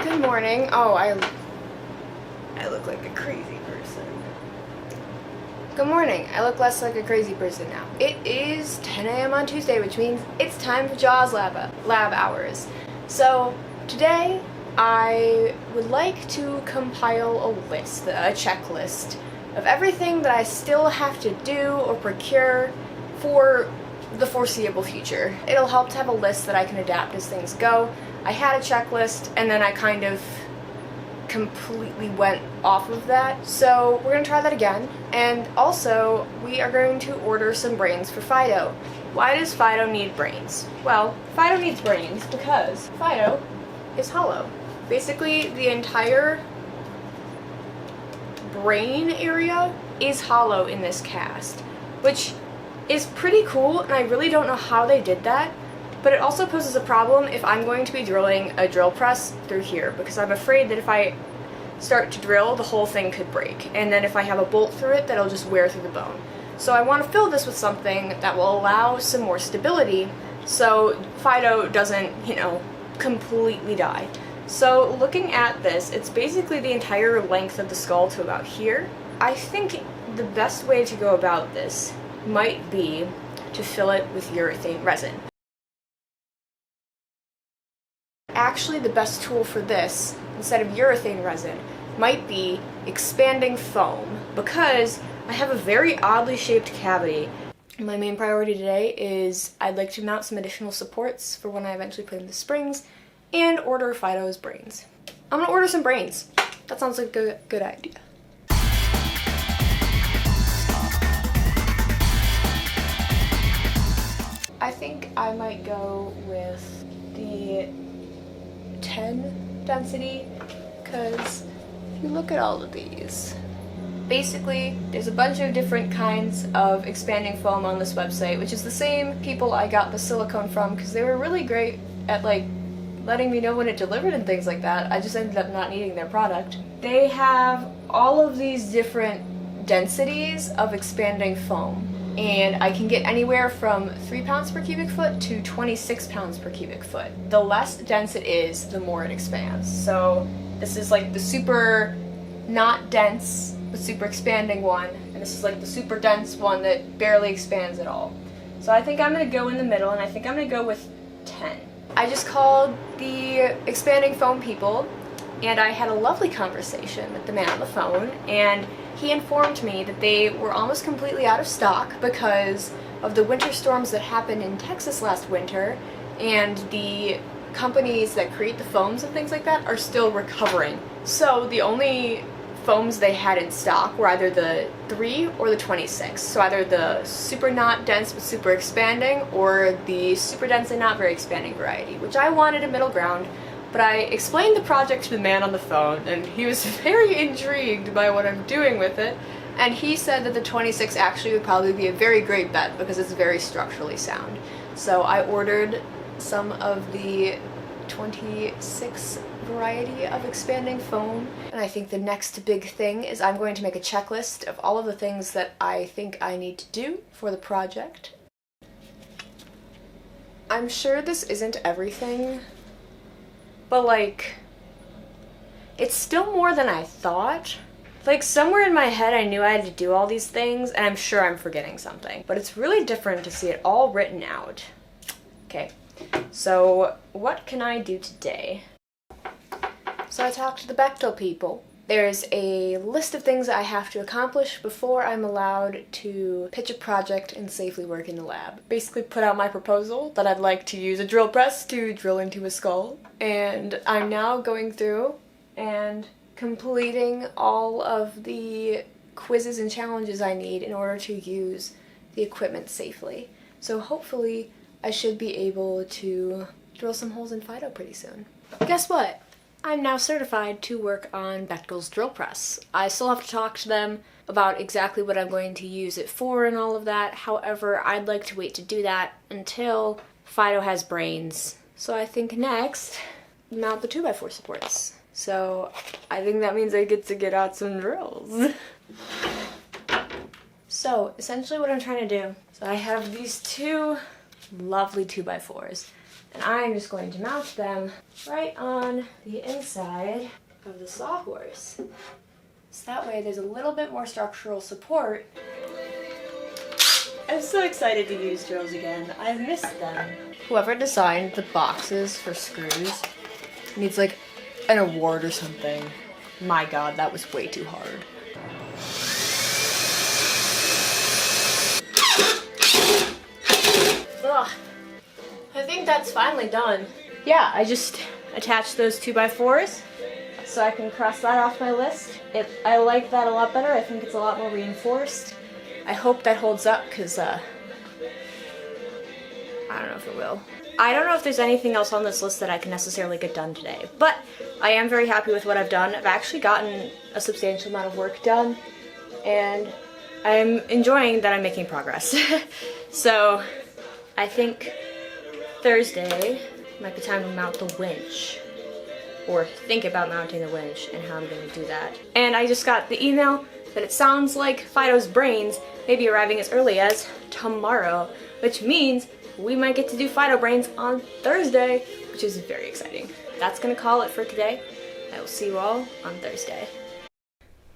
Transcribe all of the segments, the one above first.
Good morning. Oh, I look like a crazy person. Good morning. I look less like a crazy person now. It is 10 a.m. on Tuesday, which means it's time for JAWS lab hours. So today I would like to compile a list, a checklist of everything that I still have to do or procure for the foreseeable future. It'll help to have a list that I can adapt as things go. I had a checklist and then I kind of completely went off of that. So we're gonna try that again. And also, we are going to order some brains for Fido. Why does Fido need brains? Well, Fido needs brains because Fido is hollow. Basically, the entire brain area is hollow in this cast, which is pretty cool, and I really don't know how they did that. But it also poses a problem if I'm going to be drilling a drill press through here, because I'm afraid that if I start to drill, the whole thing could break. And then if I have a bolt through it, that'll just wear through the bone. So I want to fill this with something that will allow some more stability so Fido doesn't, completely die. So looking at this, it's basically the entire length of the skull to about here. I think the best way to go about this might be to fill it with urethane resin. Actually, the best tool for this, instead of urethane resin, might be expanding foam, because I have a very oddly shaped cavity. My main priority today is I'd like to mount some additional supports for when I eventually put in the springs, and order Fido's brains. I'm gonna order some brains. That sounds like a good idea. I think I might go with the 10 density, because if you look at all of these, basically there's a bunch of different kinds of expanding foam on this website, which is the same people I got the silicone from, because they were really great at letting me know when it delivered and things like that. I just ended up not needing their product. They have all of these different densities of expanding foam, and I can get anywhere from 3 pounds per cubic foot to 26 pounds per cubic foot. The less dense it is, the more it expands. So this is like the super not dense but super expanding one, and this is like the super dense one that barely expands at all. So I think I'm gonna go in the middle, and I think I'm gonna go with 10. I just called the expanding foam people, and I had a lovely conversation with the man on the phone, and he informed me that they were almost completely out of stock because of the winter storms that happened in Texas last winter, and the companies that create the foams and things like that are still recovering. So the only foams they had in stock were either the 3 or the 26. So either the super not dense but super expanding, or the super dense and not very expanding variety, which I wanted a middle ground. But I explained the project to the man on the phone, and he was very intrigued by what I'm doing with it, and he said that the 26 actually would probably be a very great bet because it's very structurally sound. So I ordered some of the 26 variety of expanding foam, and I think the next big thing is I'm going to make a checklist of all of the things that I think I need to do for the project. I'm sure this isn't everything, but it's still more than I thought. Somewhere in my head I knew I had to do all these things, and I'm sure I'm forgetting something. But it's really different to see it all written out. Okay, so what can I do today? So I talked to the Bechtel people. There's a list of things I have to accomplish before I'm allowed to pitch a project and safely work in the lab. Basically put out my proposal that I'd like to use a drill press to drill into a skull. And I'm now going through and completing all of the quizzes and challenges I need in order to use the equipment safely. So hopefully I should be able to drill some holes in Fido pretty soon. Guess what? I'm now certified to work on Bechtel's drill press. I still have to talk to them about exactly what I'm going to use it for and all of that. However, I'd like to wait to do that until Fido has brains. So I think next, mount the 2x4 supports. So I think that means I get out some drills. So essentially what I'm trying to do, so I have these two lovely 2x4s. And I'm just going to mount them right on the inside of the sawhorse. So that way there's a little bit more structural support. I'm so excited to use drills again. I've missed them. Whoever designed the boxes for screws needs like an award or something. My God, that was way too hard. Ugh. I think that's finally done. Yeah, I just attached those 2x4s so I can cross that off my list. I like that a lot better. I think it's a lot more reinforced. I hope that holds up because I don't know if it will. I don't know if there's anything else on this list that I can necessarily get done today, but I am very happy with what I've done. I've actually gotten a substantial amount of work done, and I'm enjoying that I'm making progress. So I think Thursday might be time to mount the winch, or think about mounting the winch and how I'm going to do that. And I just got the email that it sounds like Fido's brains may be arriving as early as tomorrow, which means we might get to do Fido brains on Thursday, which is very exciting. That's gonna call it for today. I will see you all on Thursday.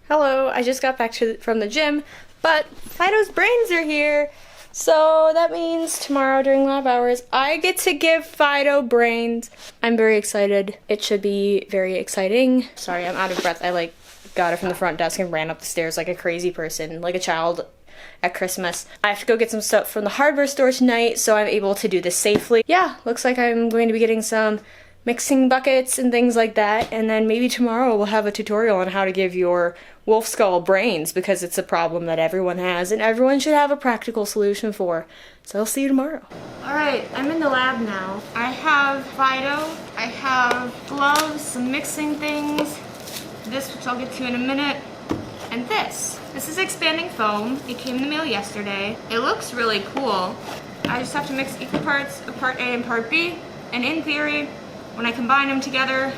Hello, I just got back from the gym, but Fido's brains are here. So that means tomorrow during lab hours, I get to give Fido brains. I'm very excited. It should be very exciting. Sorry, I'm out of breath. I got it from the front desk and ran up the stairs like a crazy person, like a child at Christmas. I have to go get some stuff from the hardware store tonight, so I'm able to do this safely. Yeah, looks like I'm going to be getting some mixing buckets and things like that, and then maybe tomorrow we'll have a tutorial on how to give your wolf skull brains, because it's a problem that everyone has and everyone should have a practical solution for. So I'll see you tomorrow. Alright, I'm in the lab now. I have Fido, I have gloves, some mixing things, this which I'll get to in a minute, and this. This is expanding foam. It came in the mail yesterday. It looks really cool. I just have to mix equal parts of part A and part B, and in theory, when I combine them together,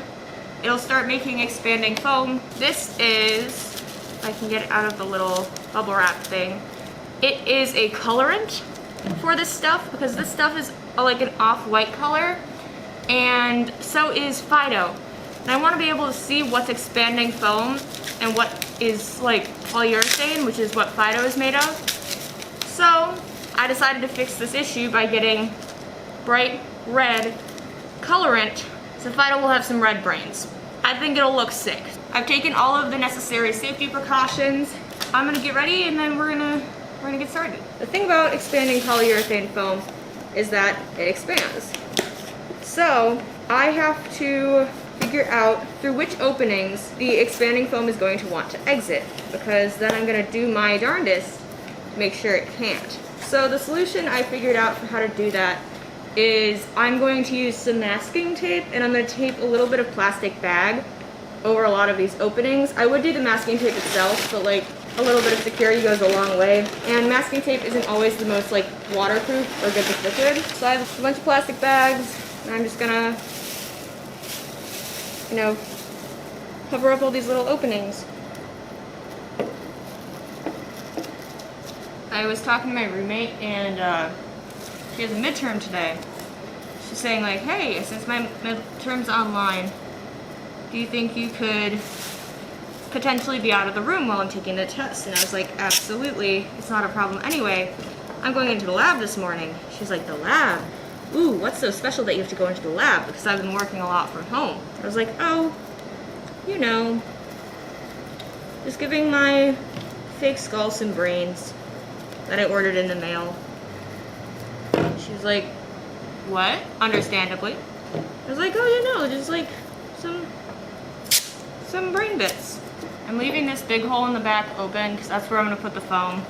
it'll start making expanding foam. This is, if I can get it out of the little bubble wrap thing, it is a colorant for this stuff, because this stuff is like an off-white color, and so is Fido. And I want to be able to see what's expanding foam and what is like polyurethane, which is what Fido is made of. So I decided to fix this issue by getting bright red colorant, so Fido will have some red brains. I think it'll look sick. I've taken all of the necessary safety precautions. I'm gonna get ready and then we're gonna get started. The thing about expanding polyurethane foam is that it expands. So I have to figure out through which openings the expanding foam is going to want to exit, because then I'm gonna do my darndest to make sure it can't. So the solution I figured out for how to do that is I'm going to use some masking tape, and I'm going to tape a little bit of plastic bag over a lot of these openings. I would do the masking tape itself, but like a little bit of security goes a long way, and masking tape isn't always the most like waterproof or good with liquid. So I have a bunch of plastic bags, and I'm just gonna, you know, cover up all these little openings. I was talking to my roommate, and she has a midterm today. She's saying like, hey, since my midterm's online, do you think you could potentially be out of the room while I'm taking the test? And I was like, absolutely, it's not a problem anyway. I'm going into the lab this morning. She's like, the lab? Ooh, what's so special that you have to go into the lab? Because I've been working a lot from home. I was like, oh, you know, just giving my fake skull some brains that I ordered in the mail. She was like, what? Understandably. I was like, oh, you know, just like some brain bits. I'm leaving this big hole in the back open because that's where I'm gonna put the foam.